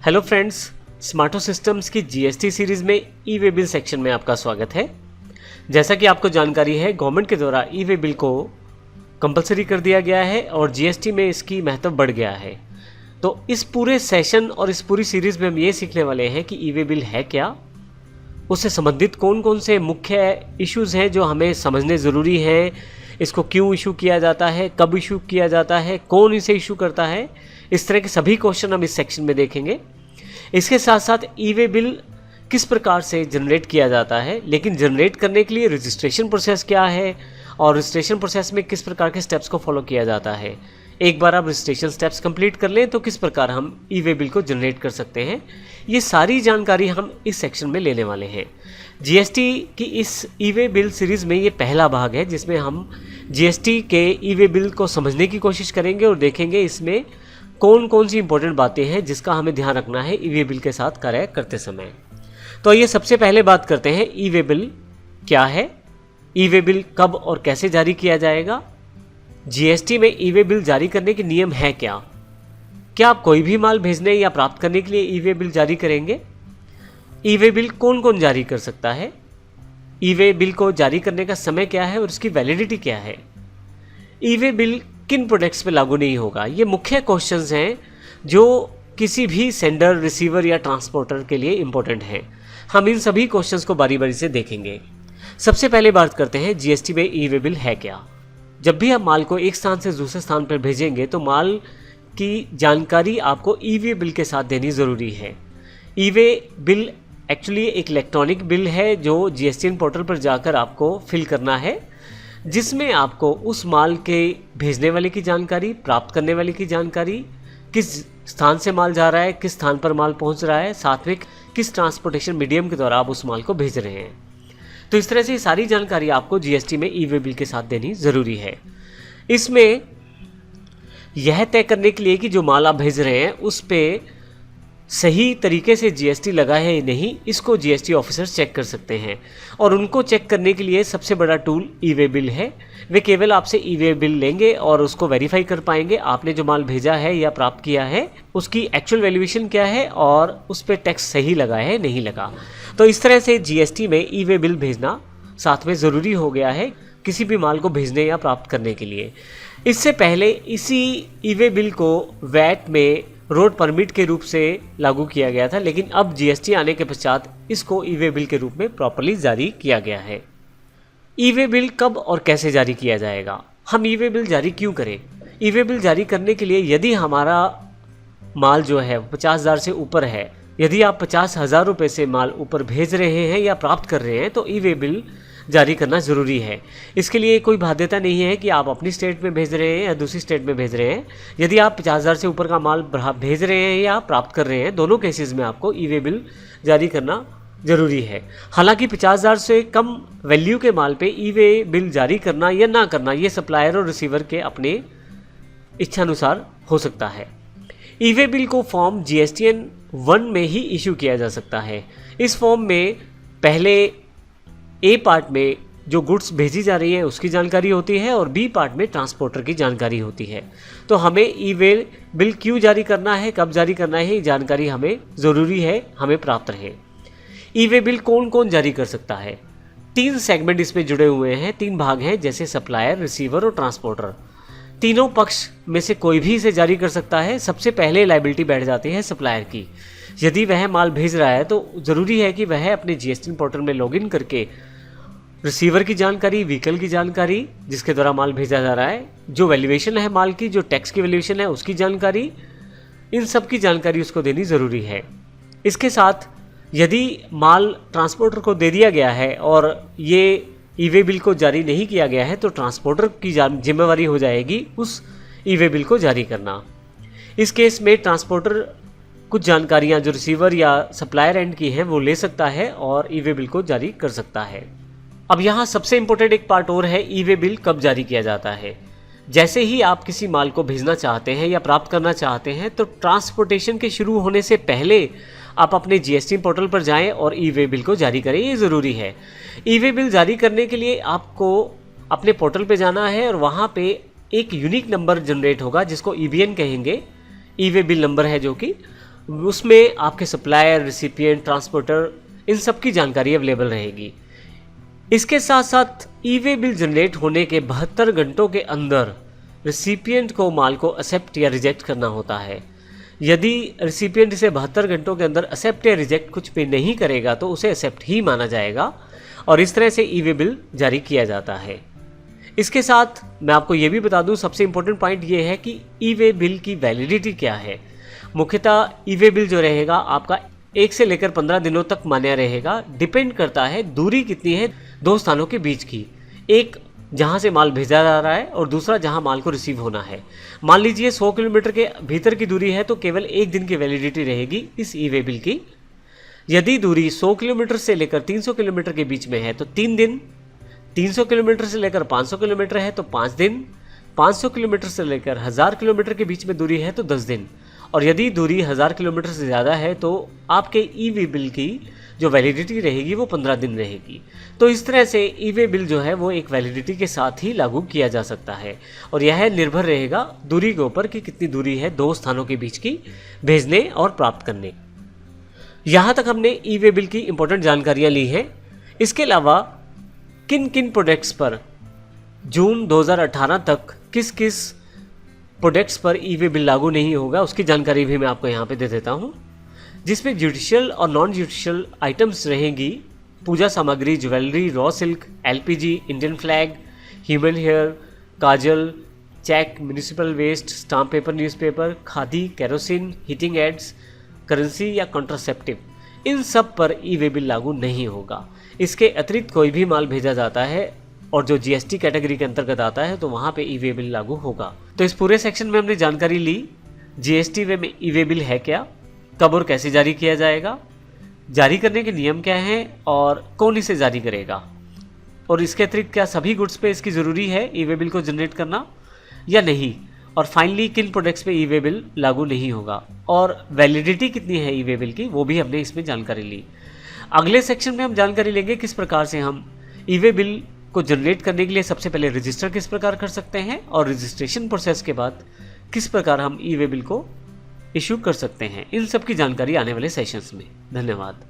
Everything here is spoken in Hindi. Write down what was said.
हेलो फ्रेंड्स, स्मार्टो सिस्टम्स की जीएसटी सीरीज़ में ई वे बिल सेक्शन में आपका स्वागत है। जैसा कि आपको जानकारी है, गवर्नमेंट के द्वारा ई वे बिल को कंपलसरी कर दिया गया है और जीएसटी में इसकी महत्व बढ़ गया है। तो इस पूरे सेशन और इस पूरी सीरीज़ में हम ये सीखने वाले हैं कि ई वे बिल है क्या, उससे संबंधित कौन कौन से मुख्य इश्यूज़ हैं जो हमें समझने ज़रूरी हैं, इसको क्यों इशू किया जाता है, कब इशू किया जाता है, कौन इसे इशू करता है। इस तरह के सभी क्वेश्चन हम इस सेक्शन में देखेंगे। इसके साथ साथ ई वे बिल किस प्रकार से जनरेट किया जाता है, लेकिन जनरेट करने के लिए रजिस्ट्रेशन प्रोसेस क्या है और रजिस्ट्रेशन प्रोसेस में किस प्रकार के स्टेप्स को फॉलो किया जाता है। एक बार आप रजिस्ट्रेशन स्टेप्स कंप्लीट कर लें तो किस प्रकार हम ई वे बिल को जनरेट कर सकते हैं, ये सारी जानकारी हम इस सेक्शन में लेने वाले हैं। जीएसटी की इस ई वे बिल सीरीज़ में ये पहला भाग है जिसमें हम जीएसटी के ई वे बिल को समझने की कोशिश करेंगे और देखेंगे इसमें कौन कौन सी इंपॉर्टेंट बातें हैं जिसका हमें ध्यान रखना है ई वे बिल के साथ कार्य करते समय। तो ये सबसे पहले बात करते हैं ई वे बिल क्या है, ई वे बिल कब और कैसे जारी किया जाएगा, जीएसटी में ई वे बिल जारी करने के नियम हैं क्या आप कोई भी माल भेजने या प्राप्त करने के लिए ई वे बिल जारी करेंगे, ई वे बिल कौन कौन जारी कर सकता है, ई वे बिल को जारी करने का समय क्या है और उसकी वैलिडिटी क्या है, ई वे बिल किन प्रोडक्ट्स पे लागू नहीं होगा। ये मुख्य क्वेश्चंस हैं जो किसी भी सेंडर, रिसीवर या ट्रांसपोर्टर के लिए इम्पोर्टेंट हैं। हम इन सभी क्वेश्चंस को बारी बारी से देखेंगे। सबसे पहले बात करते हैं जीएसटी में ई वे बिल है क्या। जब भी आप माल को एक स्थान से दूसरे स्थान पर भेजेंगे तो माल की जानकारी आपको ई वे बिल के साथ देनी ज़रूरी है। ई वे बिल एक्चुअली एक इलेक्ट्रॉनिक बिल है जो जीएसटी पोर्टल पर जाकर आपको फिल करना है, जिसमें आपको उस माल के भेजने वाले की जानकारी, प्राप्त करने वाले की जानकारी, किस स्थान से माल जा रहा है, किस स्थान पर माल पहुंच रहा है, साथ में किस ट्रांसपोर्टेशन मीडियम के द्वारा आप उस माल को भेज रहे हैं। तो इस तरह से सारी जानकारी आपको जीएसटी में ई वे बिल के साथ देनी ज़रूरी है। इसमें यह तय करने के लिए कि जो माल आप भेज रहे हैं उस पर सही तरीके से जीएसटी लगा है या नहीं, इसको जीएसटी ऑफिसर चेक कर सकते हैं और उनको चेक करने के लिए सबसे बड़ा टूल ई वे बिल है। वे केवल आपसे ई वे बिल लेंगे और उसको वेरीफाई कर पाएंगे आपने जो माल भेजा है या प्राप्त किया है उसकी एक्चुअल वैल्यूएशन क्या है और उस पर टैक्स सही लगा है नहीं लगा। तो इस तरह से जीएसटी में ई वे बिल भेजना साथ में ज़रूरी हो गया है किसी भी माल को भेजने या प्राप्त करने के लिए। इससे पहले इसी ई वे बिल को वैट में रोड परमिट के रूप से लागू किया गया था, लेकिन अब जीएसटी आने के पश्चात इसको ई वे बिल के रूप में प्रॉपर्ली जारी किया गया है। ई वे बिल कब और कैसे जारी किया जाएगा, हम ई वे बिल जारी क्यों करें। ई वे बिल जारी करने के लिए यदि हमारा माल जो है 50,000 से ऊपर है, यदि आप 50,000 रुपये से माल ऊपर भेज रहे हैं या प्राप्त कर रहे हैं तो ई वे बिल जारी करना ज़रूरी है। इसके लिए कोई बाध्यता नहीं है कि आप अपनी स्टेट में भेज रहे हैं या दूसरी स्टेट में भेज रहे हैं। यदि आप 50,000 से ऊपर का माल भेज रहे हैं या प्राप्त कर रहे हैं, दोनों केसेस में आपको ई वे बिल जारी करना ज़रूरी है। हालांकि 50,000 से कम वैल्यू के माल पे ई वे बिल जारी करना या ना करना ये सप्लायर और रिसीवर के अपने इच्छानुसार हो सकता है। ई वे बिल को फॉर्म GSTN 1 में ही इशू किया जा सकता है। इस फॉर्म में पहले ए पार्ट में जो गुड्स भेजी जा रही है उसकी जानकारी होती है और बी पार्ट में ट्रांसपोर्टर की जानकारी होती है। तो हमें ई वे बिल क्यों जारी करना है, कब जारी करना है, ये जानकारी हमें ज़रूरी है, हमें प्राप्त रहे। ई वे बिल कौन कौन जारी कर सकता है। 3 सेगमेंट इसमें जुड़े हुए हैं, 3 भाग हैं, जैसे सप्लायर, रिसीवर और ट्रांसपोर्टर। तीनों पक्ष में से कोई भी इसे जारी कर सकता है। सबसे पहले लायबिलिटी बैठ जाती है सप्लायर की। यदि वह माल भेज रहा है तो ज़रूरी है कि वह अपने जीएसटी पोर्टल में लॉगिन करके रिसीवर की जानकारी, व्हीकल की जानकारी जिसके द्वारा माल भेजा जा रहा है, जो वैल्यूएशन है माल की, जो टैक्स की वैल्यूएशन है उसकी जानकारी, इन सब की जानकारी उसको देनी ज़रूरी है। इसके साथ यदि माल ट्रांसपोर्टर को दे दिया गया है और ये ई वे बिल को जारी नहीं किया गया है तो ट्रांसपोर्टर की जिम्मेवारी हो जाएगी उस ई वे बिल को जारी करना। इस केस में ट्रांसपोर्टर कुछ जानकारियां जो रिसीवर या सप्लायर एंड की हैं वो ले सकता है और ई वे बिल को जारी कर सकता है। अब यहाँ सबसे इम्पोर्टेंट एक पार्ट और है, ई वे बिल कब जारी किया जाता है। जैसे ही आप किसी माल को भेजना चाहते हैं या प्राप्त करना चाहते हैं तो ट्रांसपोर्टेशन के शुरू होने से पहले आप अपने जीएसटी पोर्टल पर जाएं और ई वे बिल को जारी करें, ये ज़रूरी है। ई वे बिल जारी करने के लिए आपको अपने पोर्टल पे जाना है और वहाँ पे एक यूनिक नंबर जनरेट होगा जिसको EBN कहेंगे, ई वे बिल नंबर है जो कि उसमें आपके सप्लायर, रिसिपिएंट, ट्रांसपोर्टर, इन सब की जानकारी अवेलेबल रहेगी। इसके साथ साथ ई वे बिल जनरेट होने के 72 घंटों के अंदर रिसिपिएंट को माल को एक्सेप्ट या रिजेक्ट करना होता है। यदि रिसिपिएंट इसे 72 घंटों के अंदर एक्सेप्ट या रिजेक्ट कुछ पे नहीं करेगा तो उसे एक्सेप्ट ही माना जाएगा और इस तरह से ई वे बिल जारी किया जाता है। इसके साथ मैं आपको ये भी बता दूं, सबसे इम्पोर्टेंट पॉइंट ये है कि ई वे बिल की वैलिडिटी क्या है। मुख्यतः ई वे बिल जो रहेगा आपका 1 से लेकर 15 दिनों तक मान्य रहेगा। डिपेंड करता है दूरी कितनी है दो स्थानों के बीच की, एक जहां से माल भेजा जा रहा है और दूसरा जहां माल को रिसीव होना है। मान लीजिए 100 किलोमीटर के भीतर की दूरी है तो केवल 1 दिन की वैलिडिटी रहेगी इस ई वे बिल की। यदि दूरी 100 किलोमीटर से लेकर 300 किलोमीटर के बीच में है तो 3 दिन, 300 किलोमीटर से लेकर 500 किलोमीटर है तो 5 दिन, 500 किलोमीटर से लेकर 1000 किलोमीटर के बीच में दूरी है तो 10 दिन, और यदि दूरी 1000 किलोमीटर से ज़्यादा है तो आपके ई वे बिल की जो वैलिडिटी रहेगी वो 15 दिन रहेगी। तो इस तरह से ई वे बिल जो है वो एक वैलिडिटी के साथ ही लागू किया जा सकता है और यह निर्भर रहेगा दूरी के ऊपर कि कितनी दूरी है दो स्थानों के बीच की भेजने और प्राप्त करने। यहाँ तक हमने ई वे बिल की इंपॉर्टेंट जानकारियाँ ली हैं। इसके अलावा किन किन प्रोडक्ट्स पर जून 2018 तक किस किस प्रोडक्ट्स पर ई वे बिल लागू नहीं होगा उसकी जानकारी भी मैं आपको यहाँ पे दे देता हूँ, जिसमें जुडिशियल और नॉन जुडिशियल आइटम्स रहेंगी। पूजा सामग्री, jewellery, raw silk, LPG, Indian flag, human hair, kajal, cheque, municipal waste, stamp paper, newspaper, khadi, kerosene, heating aids, currency या कॉन्ट्रासेप्टिव, इन सब पर ई वे बिल लागू नहीं होगा। इसके अतिरिक्त कोई भी माल भेजा जाता है और जो जीएसटी कैटेगरी के अंतर्गत आता है तो वहाँ पे ई वे बिल लागू होगा। तो इस पूरे सेक्शन में हमने जानकारी ली जीएसटी में ई वे बिल है क्या, कब और कैसे जारी किया जाएगा, जारी करने के नियम क्या हैं और कौन इसे जारी करेगा, और इसके अतिरिक्त क्या सभी गुड्स पे इसकी ज़रूरी है ई वे बिल को जनरेट करना या नहीं, और फाइनली किन प्रोडक्ट्स पे ई वे बिल लागू नहीं होगा और वैलिडिटी कितनी है ई वे बिल की, वो भी हमने इसमें जानकारी ली। अगले सेक्शन में हम जानकारी लेंगे किस प्रकार से हम ई वे बिल को जनरेट करने के लिए सबसे पहले रजिस्टर किस प्रकार कर सकते हैं और रजिस्ट्रेशन प्रोसेस के बाद किस प्रकार हम ई वे बिल को इशू कर सकते हैं। इन सब की जानकारी आने वाले सेशंस में। धन्यवाद।